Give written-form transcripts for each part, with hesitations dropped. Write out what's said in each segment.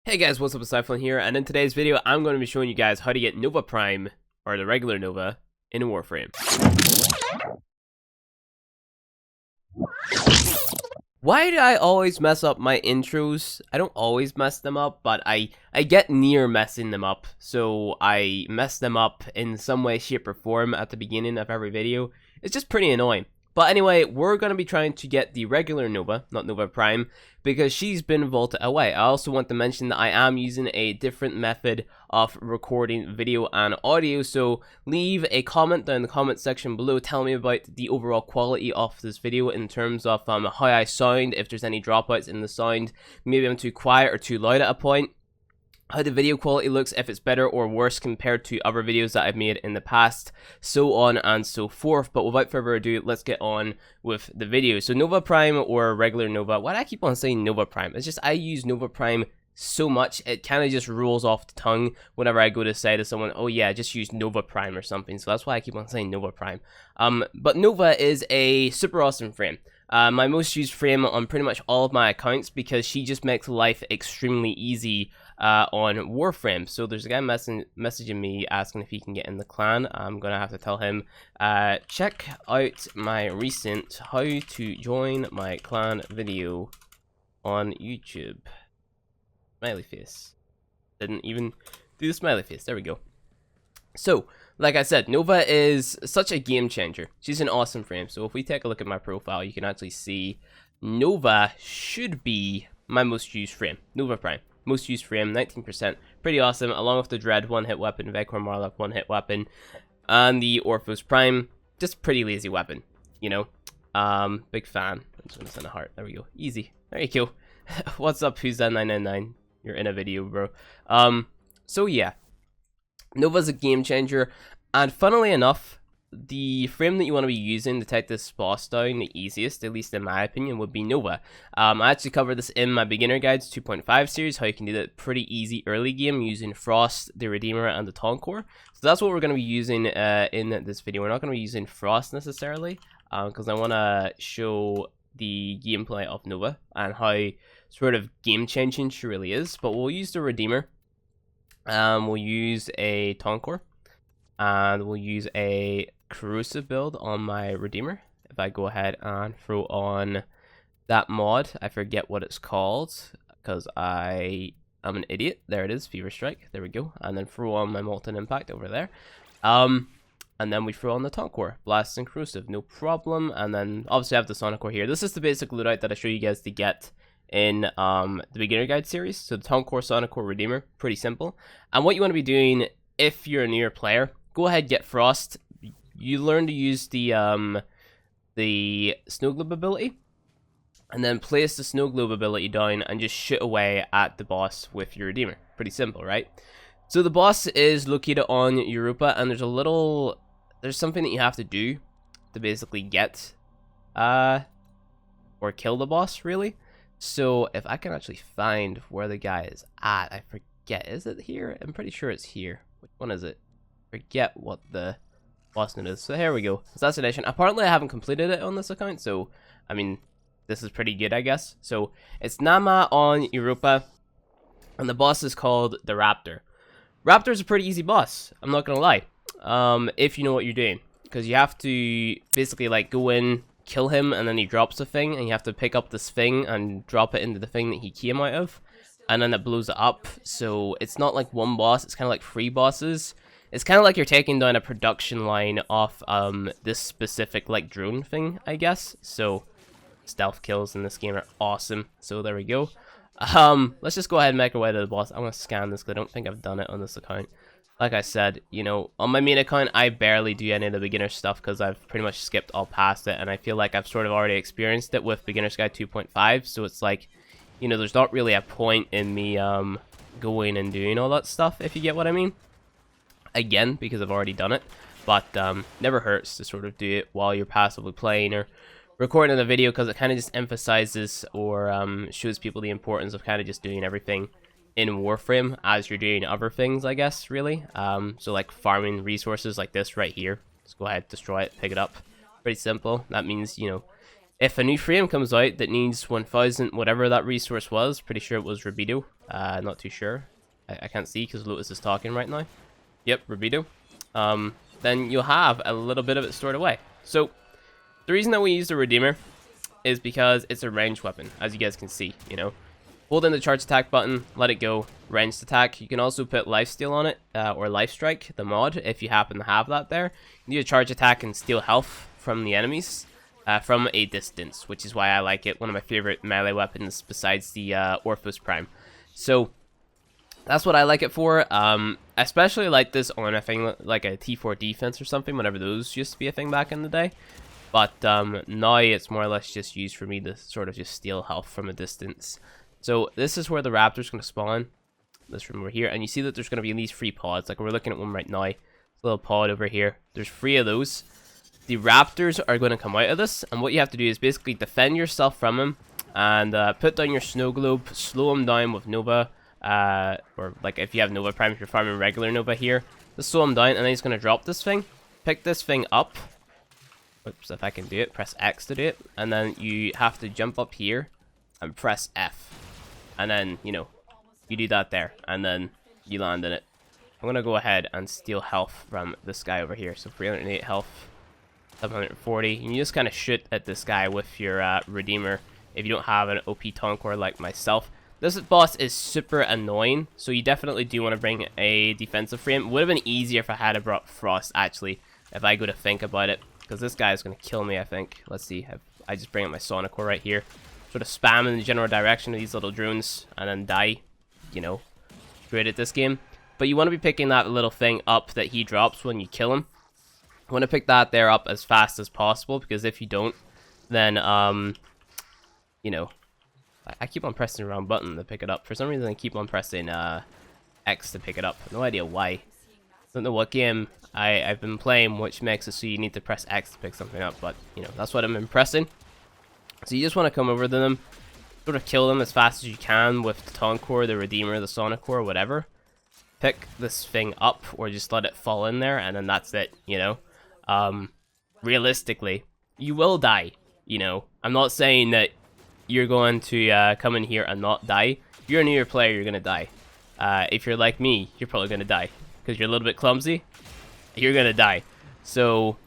Hey guys, what's up, it's iFlynn here, and in today's video I'm going to be showing you guys how to get Nova Prime, or the regular Nova, in Warframe. Why do I always mess up my intros? I don't always mess them up, but I get near messing them up, so I mess them up in some way, shape, or form at the beginning of every video. It's just pretty annoying. But anyway, we're going to be trying to get the regular Nova, not Nova Prime, because she's been vaulted away. I also want to mention that I am using a different method of recording video and audio, so leave a comment down in the comment section below. Tell me about the overall quality of this video in terms of how I sound, if there's any dropouts in the sound, maybe I'm too quiet or too loud at a point, how the video quality looks, if it's better or worse compared to other videos that I've made in the past, so on and so forth. But without further ado, let's get on with the video. So Nova Prime or regular Nova, why do I keep on saying Nova Prime? It's just I use Nova Prime so much, it kind of just rolls off the tongue whenever I go to say to someone, oh yeah, just use Nova Prime or something. So that's why I keep on saying Nova Prime. But Nova is a super awesome frame. My most used frame on pretty much all of my accounts, because she just makes life extremely easy on Warframe. So there's a guy messaging me asking if he can get in the clan. I'm gonna have to tell him, check out my recent how to join my clan video on YouTube. Smiley face. Didn't even do the smiley face. There we go. So, like I said, Nova is such a game changer. She's an awesome frame. So if we take a look at my profile, you can actually see Nova should be my most used frame. Nova Prime. Most used frame, 19%. Pretty awesome, along with the Dread one-hit weapon, Vekor Marlock one-hit weapon, and the Orphos Prime. Just pretty lazy weapon, you know? Big fan. I'm just gonna send a heart. There we go. Easy. There you go. What's up, who's that 999? You're in a video, bro. So yeah. Nova's a game changer, and funnily enough, the frame that you want to be using to take this boss down the easiest, at least in my opinion, would be Nova. I actually covered this in my beginner guides 2.5 series, how you can do that pretty easy early game using Frost, the Redeemer, and the Tonkor. So that's what we're going to be using in this video. We're not going to be using Frost necessarily, because I want to show the gameplay of Nova and how sort of game changing she really is. But we'll use the Redeemer. We'll use a Tonkor, and we'll use a corrosive build on my Redeemer. If I go ahead and throw on that mod, I forget what it's called because I am an idiot. There it is, Fever Strike. There we go. And then throw on my Molten Impact over there. And then we throw on the Tonkor, Blast and Corrosive, no problem. And then obviously I have the Sonic Core here. This is the basic loadout that I show you guys to get in the beginner guide series. So the Tonkor, Sonic Core, Redeemer, pretty simple. And what you want to be doing if you're a newer player, go ahead, get Frost. You learn to use the Snow Globe ability, and then place the Snow Globe ability down and just shoot away at the boss with your Redeemer. Pretty simple, right? So the boss is located on Europa, and there's something that you have to do to basically get or kill the boss, really. So if I can actually find where the guy is at, I forget, is it here? I'm pretty sure it's here. Which one is it? Forget what the boss node is. So here we go. Assassination. Apparently I haven't completed it on this account, so I mean, this is pretty good, I guess. So it's Nama on Europa, and the boss is called the Raptor. Raptor's a pretty easy boss, I'm not gonna lie. If you know what you're doing, because you have to basically like go in, kill him, and then he drops a thing, and you have to pick up this thing and drop it into the thing that he came out of, and then it blows it up. So it's not like one boss, it's kind of like 3 bosses. It's kind of like you're taking down a production line off this specific like drone thing, I guess. So stealth kills in this game are awesome. So there we go. Let's just go ahead and make our way to the boss. I'm gonna scan this because I don't think I've done it on this account. Like I said, you know, on my main account, I barely do any of the beginner stuff because I've pretty much skipped all past it, and I feel like I've sort of already experienced it with Beginner's Guide 2.5, so it's like, you know, there's not really a point in me going and doing all that stuff, if you get what I mean. Again, because I've already done it, but never hurts to sort of do it while you're passively playing or recording a video, because it kind of just emphasizes or shows people the importance of kind of just doing everything in Warframe as you're doing other things, I guess, really. So like farming resources like this right here. Just go ahead, destroy it, pick it up. Pretty simple. That means, you know, If a new frame comes out that needs 1000, whatever that resource was, pretty sure it was Rubido. Not too sure. I can't see because Lotus is talking right now. Yep, Rubido. Then you'll have a little bit of it stored away. So the reason that we use the Redeemer is because it's a ranged weapon, as you guys can see, you know. Hold in the charge attack button, let it go, ranged attack. You can also put lifesteal on it, or life strike, the mod, if you happen to have that there. You do a charge attack and steal health from the enemies from a distance, which is why I like it. One of my favorite melee weapons besides the Orphos Prime. So that's what I like it for. Especially like this on a thing like a T4 defense or something, whenever those used to be a thing back in the day. But now it's more or less just used for me to sort of just steal health from a distance. So this is where the raptor's going to spawn. This room over here. And you see that there's going to be these 3 pods. Like we're looking at one right now. This little pod over here. There's 3 of those. The raptors are going to come out of this. And what you have to do is basically defend yourself from them. And put down your snow globe. Slow them down with Nova. Or like if you have Nova Prime, if you're farming regular Nova here. Just slow them down. And then he's going to drop this thing. Pick this thing up. Oops, if I can do it. Press X to do it. And then you have to jump up here. And press F. And then, you know, you do that there. And then you land in it. I'm going to go ahead and steal health from this guy over here. So 308 health. 740. You just kind of shoot at this guy with your Redeemer. If you don't have an OP Toncore like myself. This boss is super annoying. So you definitely do want to bring a defensive frame. It would have been easier if I had brought Frost, actually. If I go to think about it. Because this guy is going to kill me, I think. Let's see. I just bring up my Sonic Core right here. Sort of spam in the general direction of these little drones. And then die. You know. Great at this game. But you want to be picking that little thing up that he drops when you kill him. You want to pick that there up as fast as possible. Because if you don't, then, you know. I keep on pressing the wrong button to pick it up. For some reason, I keep on pressing X to pick it up. No idea why. Don't know what game I've been playing, which makes it so you need to press X to pick something up. But, you know, that's what I'm impressing. So you just want to come over to them, sort of kill them as fast as you can with the Taunt Core, the Redeemer, the Sonic Core, whatever. Pick this thing up, or just let it fall in there, and then that's it, you know. Realistically, you will die, you know. I'm not saying that you're going to come in here and not die. If you're a newer player, you're going to die. If you're like me, you're probably going to die. Because you're a little bit clumsy, you're going to die. So,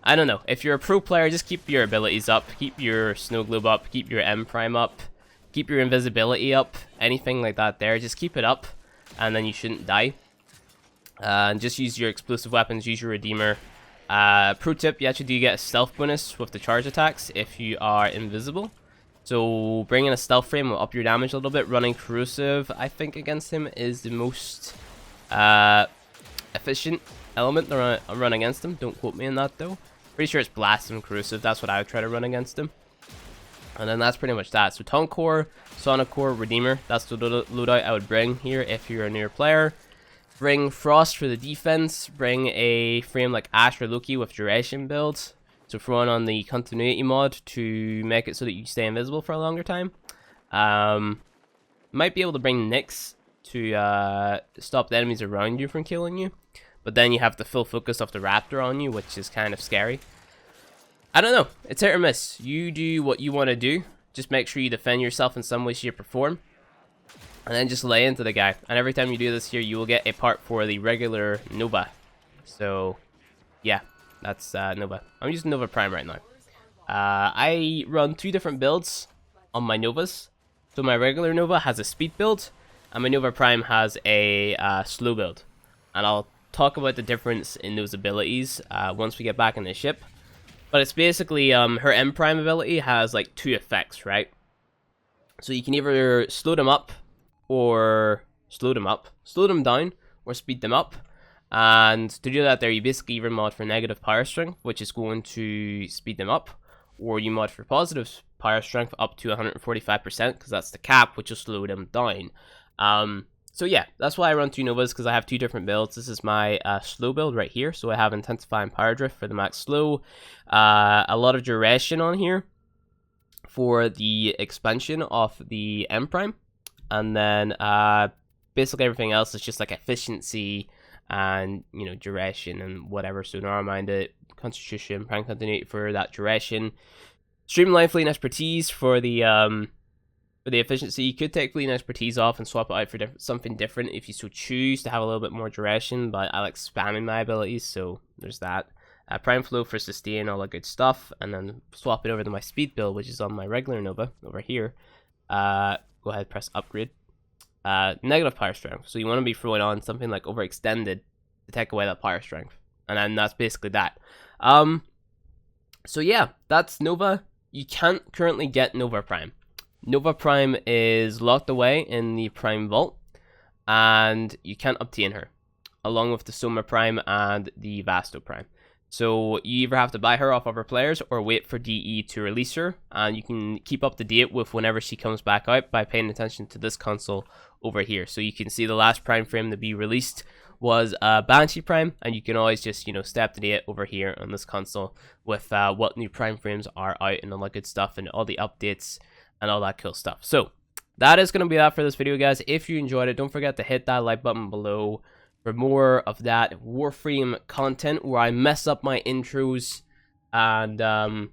I don't know. If you're a pro player, just keep your abilities up. Keep your Snow Globe up. Keep your M Prime up. Keep your invisibility up. Anything like that there. Just keep it up. And then you shouldn't die. And just use your explosive weapons. Use your Redeemer. Pro tip, you actually do get a stealth bonus with the charge attacks if you are invisible. So bringing a stealth frame will up your damage a little bit. Running corrosive, I think, against him is the most efficient element to run against him. Don't quote me on that though. Pretty sure it's blast and corrosive. That's what I would try to run against him. And then that's pretty much that. So Taunt Core, Sonic Core, Redeemer. That's the loadout I would bring here if you're a newer player. Bring Frost for the defense. Bring a frame like Ash or Loki with duration builds. So throwing on the continuity mod to make it so that you stay invisible for a longer time. Might be able to bring Nyx to stop the enemies around you from killing you. But then you have the full focus of the Raptor on you, which is kind of scary. I don't know. It's hit or miss. You do what you want to do. Just make sure you defend yourself in some way, shape, or form. And then just lay into the guy. And every time you do this here, you will get a part for the regular Nova. So, yeah. That's Nova. I'm using Nova Prime right now. I run 2 different builds on my Novas. So my regular Nova has a speed build. And my Nova Prime has a slow build. And I'll talk about the difference in those abilities once we get back in the ship. But it's basically, her M Prime ability has like 2 effects, right? So you can either slow them up, or slow them down, or speed them up. And to do that there, you basically either mod for negative power strength, which is going to speed them up, or you mod for positive power strength up to 145%, because that's the cap, which will slow them down. So yeah, that's why I run 2 Novas, because I have 2 different builds. This is my slow build right here, so I have Intensifying Power Drift for the max slow, a lot of duration on here for the expansion of the M Prime, and then basically everything else is just like efficiency, and, you know, duration and whatever. So Narrowminded, Constitution, Prime Continuity for that duration. Streamline Fleeing Expertise for the efficiency. You could take Fleeing Expertise off and swap it out for something different if you so choose to have a little bit more duration, but I like spamming my abilities, so there's that. Prime Flow for sustain, all that good stuff, and then swap it over to my speed build, which is on my regular Nova over here. Go ahead, press upgrade. Negative power strength, so you want to be throwing on something like overextended to take away that power strength, and then that's basically that. So yeah, that's Nova. You can't currently get Nova Prime. Nova Prime is locked away in the Prime Vault, and you can't obtain her, along with the Soma Prime and the Vasto Prime. So you either have to buy her off other players or wait for DE to release her, and you can keep up to date with whenever she comes back out by paying attention to this console over here. So you can see the last Prime frame to be released was Banshee Prime, and you can always just, stay up to date over here on this console with what new Prime frames are out and all that good stuff and all the updates and all that cool stuff. So that is going to be that for this video, guys. If you enjoyed it, don't forget to hit that like button below for more of that Warframe content where I mess up my intros and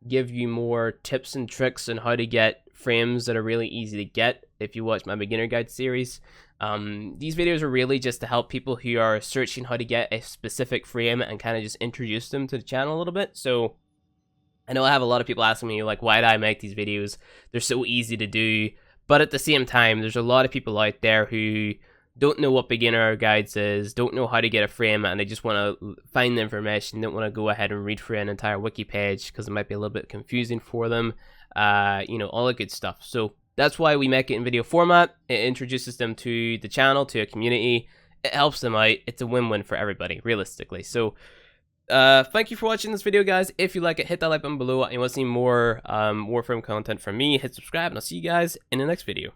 give you more tips and tricks on how to get frames that are really easy to get if you watch my beginner guide series. These videos are really just to help people who are searching how to get a specific frame and kind of just introduce them to the channel a little bit. So I know I have a lot of people asking me, like, why do I make these videos? They're so easy to do. But at the same time, there's a lot of people out there who don't know what beginner guides is, don't know how to get a frame, and they just want to find the information, don't want to go ahead and read through an entire wiki page because it might be a little bit confusing for them, all the good stuff. So that's why we make it in video format. It introduces them to the channel, to a community. It helps them out. It's a win-win for everybody, realistically. So thank you for watching this video, guys. If you like it, hit that like button below, and you want to see more Warframe content from me, hit subscribe, and I'll see you guys in the next video.